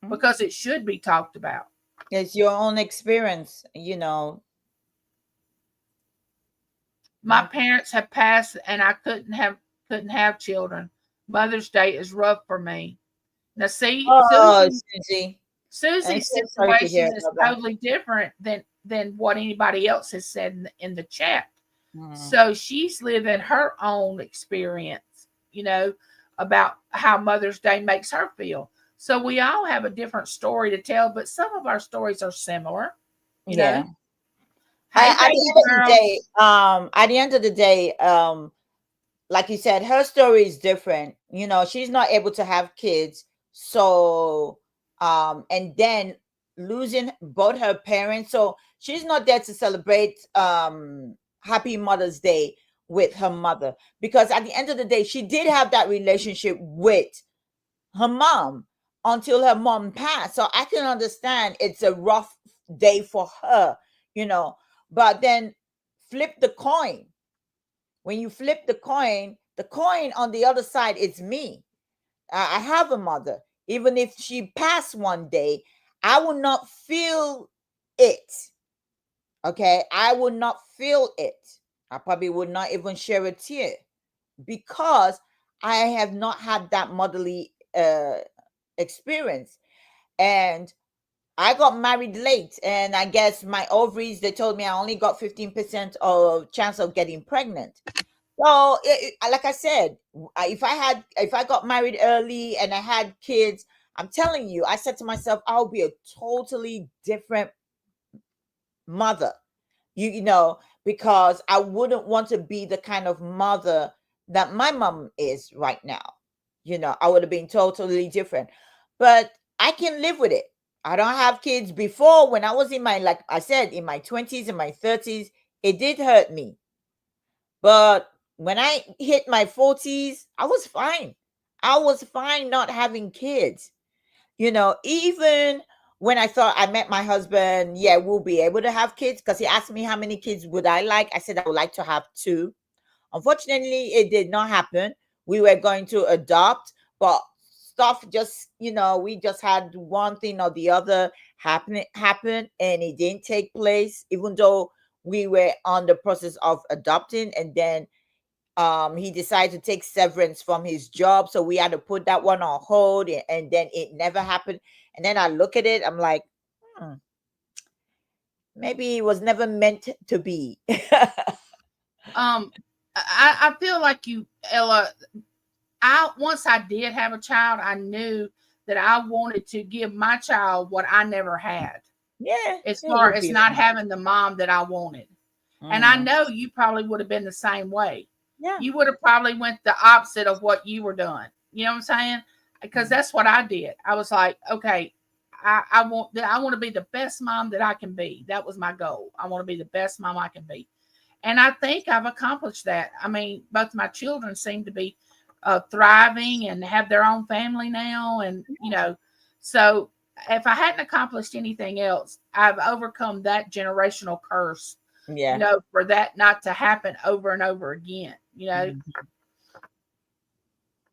Mhm. because it should be talked about. It's your own experience, you know. My parents have passed and I couldn't have children. Mother's Day is rough for me. Now see, Oh, Susie. I'm Susie's so sorry to hear situation is about that. totally different than what anybody else has said in the chat. Mm. So she's living her own experience, about how Mother's Day makes her feel. So we all have a different story to tell, but some of our stories are similar, you know. Yeah. Hey, At the baby end of the girl. day, like you said, her story is different. You know, she's not able to have kids. So, and then losing both her parents. So she's not there to celebrate Happy Mother's Day with her mother. Because at the end of the day, she did have that relationship with her mom until her mom passed. So I can understand it's a rough day for her, you know. But then flip the coin. When you flip the coin on the other side is me. I have a mother. Even if she passed one day, I will not feel it. Okay, I will not feel it. I probably would not even share a tear because I have not had that motherly experience. And I got married late, and I guess my ovaries, they told me I only got 15% of chance of getting pregnant. So, like I said, if I got married early and I had kids, I'm telling you, I said to myself, I'll be a totally different mother. You know, because I wouldn't want to be the kind of mother that my mom is right now. You know, I would have been totally different. But I can live with it. I don't have kids. Before, when I was in my, like I said, in my 20s and my 30s, it did hurt me. But when I hit my 40s, I was fine. I was fine not having kids. You know, even when I thought I met my husband, yeah, we'll be able to have kids, because he asked me how many kids would I like. I said I would like to have 2. Unfortunately, it did not happen. We were going to adopt, but stuff just, we just had one thing or the other happen, and it didn't take place, even though we were on the process of adopting, and then he decided to take severance from his job, so we had to put that one on hold, and then it never happened. And then I look at it, I'm like, maybe it was never meant to be. I feel like you, Ella. Once I did have a child, I knew that I wanted to give my child what I never had. Yeah, As it far would as be not like having the mom that I wanted. And I know you probably would have been the same way. yeah. You would have probably went the opposite of what you were doing. You know what I'm saying? Because that's what I did. I was like, okay, I want to be the best mom that I can be. That was my goal. I want to be the best mom I can be. And I think I've accomplished that. I mean, both my children seem to be thriving and have their own family now. And, so if I hadn't accomplished anything else, I've overcome that generational curse, Yeah. for that not to happen over and over again,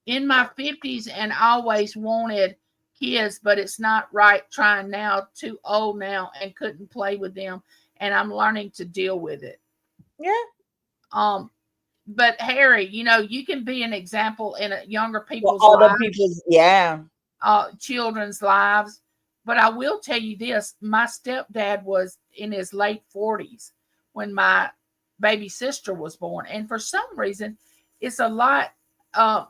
in my 50s and always wanted kids, but it's not right trying now, too old now and couldn't play with them. And I'm learning to deal with it. Yeah. But Harry, you can be an example in younger For people's other lives, people's, yeah. Children's lives. But I will tell you this: my stepdad was in his late 40s when my baby sister was born, and for some reason, it's a lot.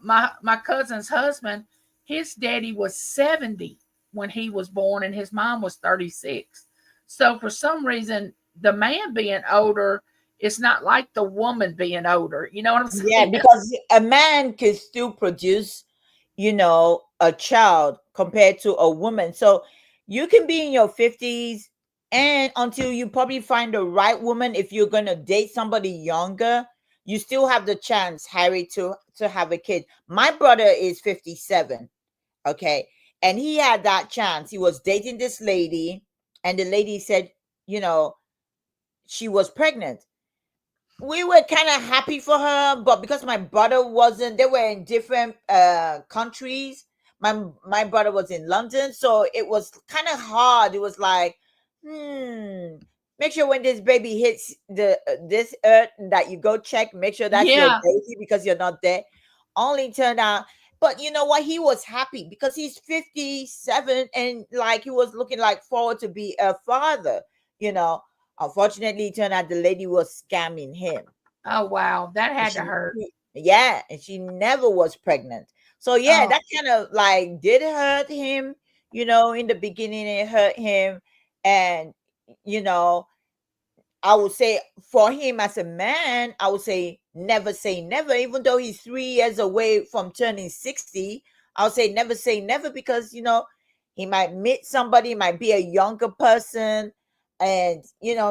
My cousin's husband, his daddy was 70 when he was born, and his mom was 36. So for some reason, the man being older, it's not like the woman being older. You know what I'm Yeah, saying? because a man can still produce, a child compared to a woman. So you can be in your 50s, and until you probably find the right woman, if you're going to date somebody younger, you still have the chance, Harry, to have a kid. My brother is 57, okay? And he had that chance. He was dating this lady, and the lady said, she was pregnant. We were kind of happy for her, but because my brother wasn't, they were in different countries. My brother was in London, so it was kind of hard. It was like, make sure when this baby hits this earth that you go check, make sure that's your Yeah, baby because you're not there. Only turned out, but you know what? He was happy because he's 57, and like he was looking like forward to be a father. You know, Unfortunately, it turned out the lady was scamming him. oh wow, that And had to hurt. yeah, and she never was pregnant. So yeah, Oh, that kind of like did hurt him. In the beginning, it hurt him, and you know, I would say for him as a man, I would say never. Even though he's 3 years away from turning 60, I would say never because he might meet somebody, might be a younger person, and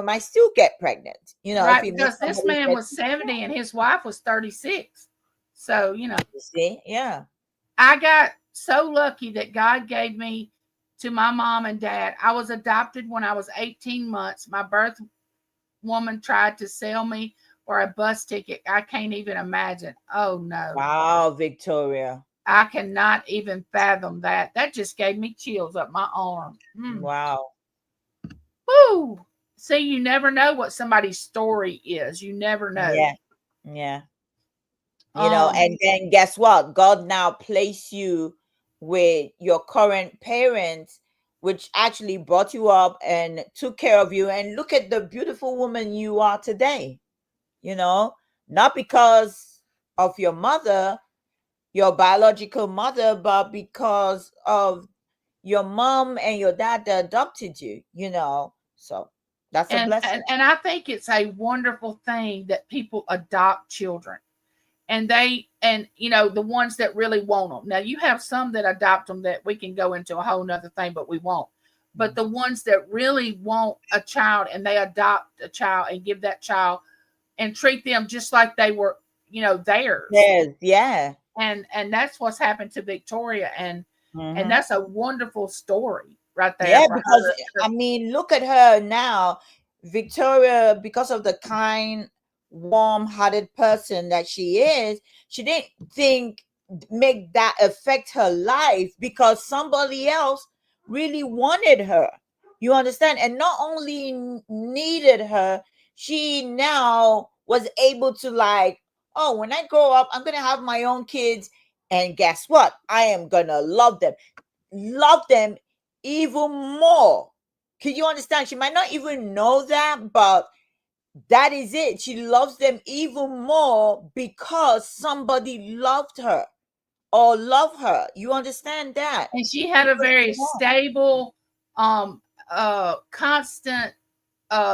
might still get pregnant. If right, he meets because this somebody man was 70 and his wife was 36. So, you see, yeah. I got so lucky that God gave me to my mom and dad. I was adopted when I was 18 months. My birth woman tried to sell me for a bus ticket. I can't even imagine. Oh no. Wow, Victoria. I cannot even fathom that. That just gave me chills up my arm. Wow. Woo! See, you never know what somebody's story is. You never know. Yeah. Yeah. Um, And then guess what? God now placed you with your current parents, which actually brought you up and took care of you. And look at the beautiful woman you are today. Not because of your mother, your biological mother, but because of your mom and your dad that adopted you. So that's a and, blessing. and and I think it's a wonderful thing that people adopt children. And the ones that really want them. Now you have some that adopt them that we can go into a whole nother thing, but we won't. But the ones that really want a child and they adopt a child and give that child and treat them just like they were, theirs. Yes, yeah. And that's what's happened to Victoria, and Mhm. that's a wonderful story right there Yeah, for because her. I mean, look at her now, Victoria, because of the kind, warm-hearted person that she is, she didn't think make that affect her life because somebody else really wanted her. You understand? And not only needed her, she now was able to like, oh, when I grow up, I'm gonna have my own kids, and guess what? I am gonna love them even more. Can you understand? She might not even know that, but that is it. She loves them even more because somebody loved her or love her. You understand that? And she had a very stable, constant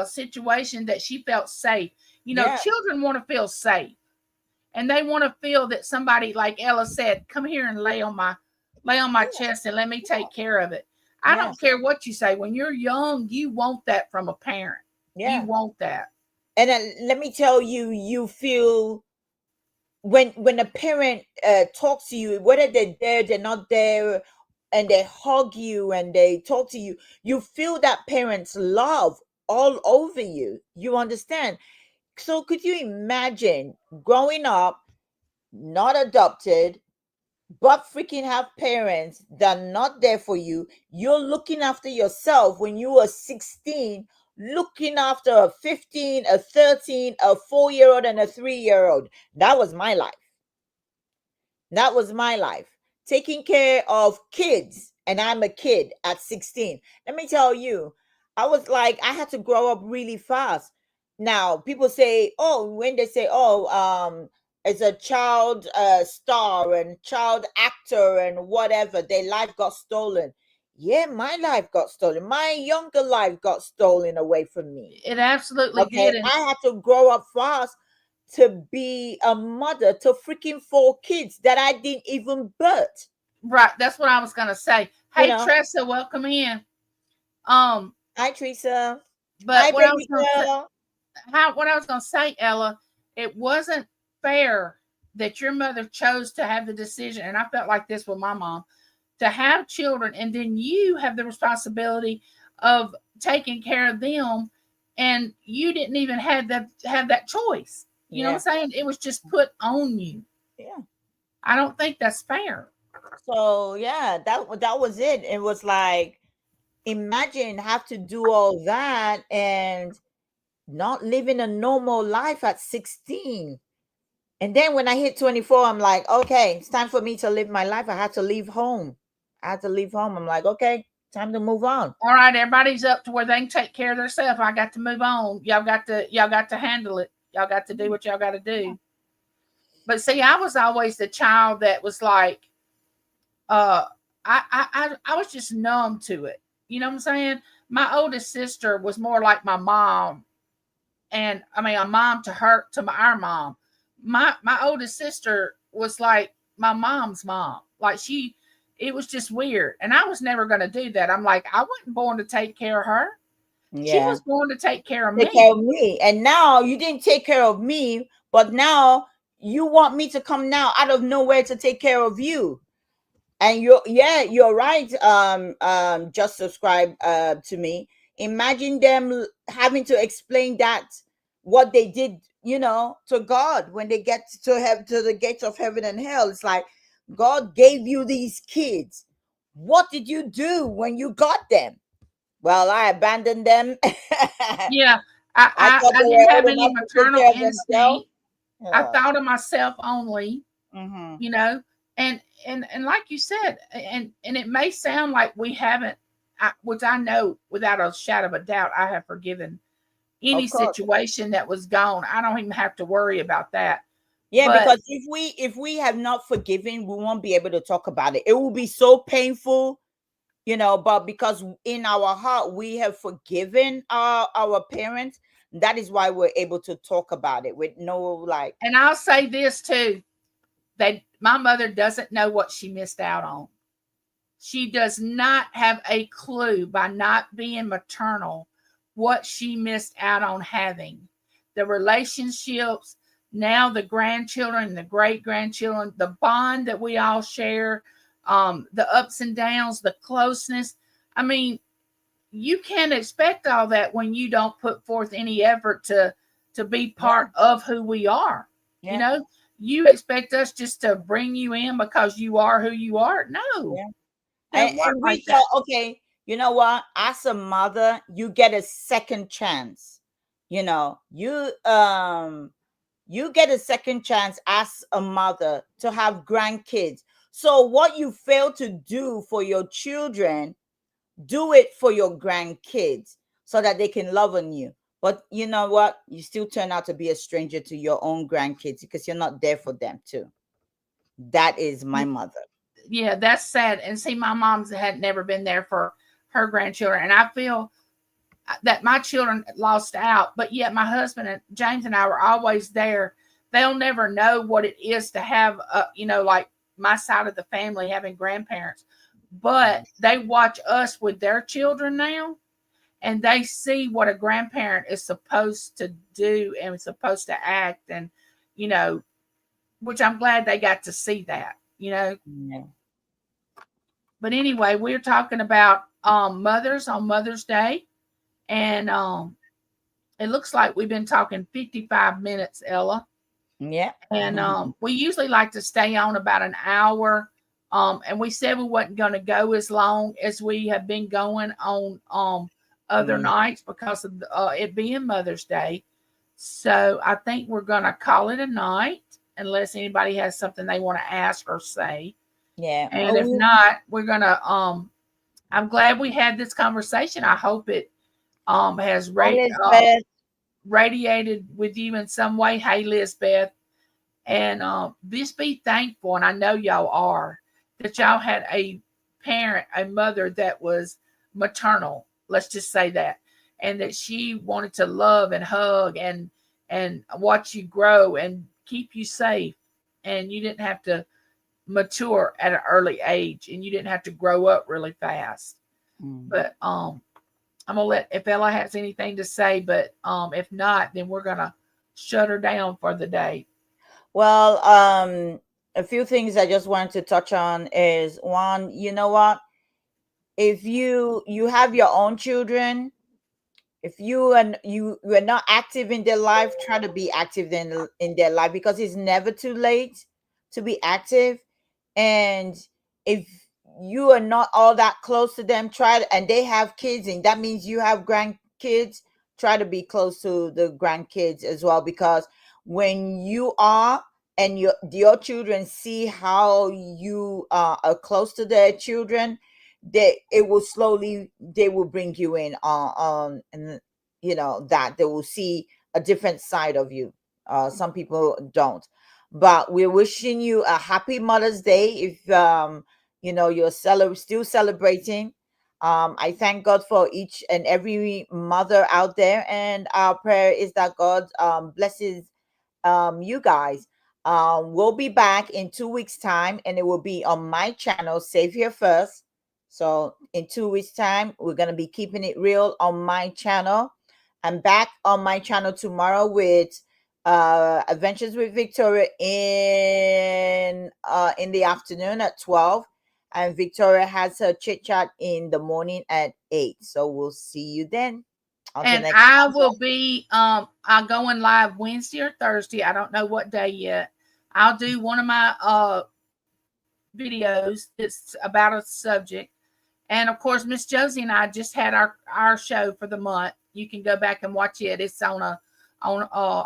situation that she felt safe. You know, Yeah, children want to feel safe, and they want to feel that somebody, like Ella said, come here and lay on my chest and let me take care of it. I yeah, don't care what you say. When you're young, you want that from a parent. You yeah. want that. And let me tell you, you feel when a parent talks to you, whether they're there, they're not there, and they hug you and they talk to you, you feel that parent's love all over you. You understand? So could you imagine growing up, not adopted, but freaking have parents that are not there for you? You're looking after yourself when you were 16, looking after a 15, a 13, a 4-year old, and a 3-year old. That was my life. That was my life. Taking care of kids, and I'm a kid at 16. Let me tell you, I was like, I had to grow up really fast. Now, people say, oh, when they say, oh, as a child star and child actor and whatever, their life got stolen. Yeah, my life got stolen. My younger life got stolen away from me. It absolutely Okay, did. And I had to grow up fast to be a mother to freaking 4 kids that I didn't even birth. right, that's what I was gonna say. You Hey know, Tressa, welcome in. Um, hi Teresa, but hi what I was baby gonna say, girl. what I was gonna say, Ella, it wasn't fair that your mother chose to have the decision, and I felt like this with my mom, to have children, and then you have the responsibility of taking care of them, and you didn't even have that choice. You know what I'm Yeah, saying? It was just put on you. yeah. I don't think that's fair. So yeah, that was it. It was like, imagine have to do all that and not living a normal life at 16. And then when I hit 24, I'm like, okay, it's time for me to live my life. I had to leave home. I had to leave home. I'm like, okay, time to move on. All right, everybody's up to where they can take care of themselves. I got to move on. Y'all got to handle it. Y'all got to do what y'all got to do. But see, I was always the child that was like, uh, I was just numb to it. You know what I'm saying? My oldest sister was more like my mom, and I mean, a mom to her, to our mom. My oldest sister was like my mom's mom. Like it was just weird, and I was never going to do that. I'm like, I wasn't born to take care of her. She Yeah. was born to take care of Take care me. of me. And now you didn't take care of me, but now you want me to come now out of nowhere to take care of you. And you're right. Just subscribe to me. Imagine them having to explain that what they did, to God when they get to have to the gates of heaven and hell. It's like, God gave you these kids. What did you do when you got them? Well, I abandoned them. Yeah, I thought I they didn't were have old any enough to take maternal care of themselves. instinct. I thought of myself only. Mm-hmm. You know, and like you said, and it may sound like we haven't, which I know without a shadow of a doubt, I have forgiven any Of course. situation that was gone. I don't even have to worry about that. Yeah, But because if we have not forgiven, we won't be able to talk about it. It will be so painful, but because in our heart we have forgiven our parents, that is why we're able to talk about it with no like. and I'll say this too, that my mother doesn't know what she missed out on. She does not have a clue, by not being maternal, what she missed out on having. The relationships, now the grandchildren, the great grandchildren, the bond that we all share, the ups and downs, the closeness. I mean, you can't expect all that when you don't put forth any effort to be Yeah, part of who we are. You yeah, know, you expect us just to bring you in because you are who you are. No, yeah. doesn't work And we like that. thought, okay, you know what? As a mother, you get a second chance. You know, you get a second chance as a mother to have grandkids. So what you fail to do for your children, do it for your grandkids so that they can love on you. But you know what? You still turn out to be a stranger to your own grandkids because you're not there for them too. That is my mother. Yeah, that's sad. And see, my mom's had never been there for her grandchildren, and I feel that my children lost out. But yet, my husband and James and I were always there. They'll never know what it is to have, like my side of the family having grandparents, but they watch us with their children now, and they see what a grandparent is supposed to do and supposed to act, and you know, which I'm glad they got to see that. Yeah. But anyway, we're talking about mothers on Mother's Day, and it looks like we've been talking 55 minutes, Ella. Yeah. And we usually like to stay on about an hour. And we said we wasn't going to go as long as we have been going on other Mm. nights because of it being Mother's Day. So I think we're going to call it a night unless anybody has something they want to ask or say. Yeah. And if not, we're going to I'm glad we had this conversation. I hope it has Elizabeth. radiated with you in some way. Hey, Lisbeth. And just be thankful, and I know y'all are, that y'all had a parent, a mother that was maternal. Let's just say that. And that she wanted to love and hug and watch you grow and keep you safe. And you didn't have to mature at an early age, and you didn't have to grow up really fast. Mm. But I'm gonna let if Ella has anything to say, but if not, then we're gonna shut her down for the day. Well, a few things I just wanted to touch on is one, you know what? If you have your own children, if you are not active in their life, try to be active in their life because it's never too late to be active. And if you are not all that close to them, and they have kids, and that means you have grandkids, try to be close to the grandkids as well, because when you are and your children see how you are close to their children, they will bring you in and that they will see a different side of you. Some people don't, but we're wishing you a happy Mother's Day if you're still celebrating. I thank God for each and every mother out there, and our prayer is that God blesses you guys. We'll be back in 2 weeks' time, and it will be on my channel, Save Here First. So in 2 weeks' time, we're gonna be keeping it real on my channel. I'm back on my channel tomorrow with Adventures with Victoria in the afternoon at 12, and Victoria has her chit chat in the morning at 8. So we'll see you then. And I will be I'm going live Wednesday or Thursday. I don't know what day yet. I'll do one of my videos that's about a subject. And of course, Miss Josie and I just had our show for the month. You can go back and watch it. It's on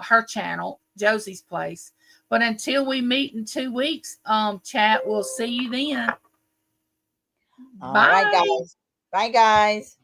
her channel, Josie's Place. But until we meet in 2 weeks, chat, we'll see you then. All Bye. right, guys. Bye, guys.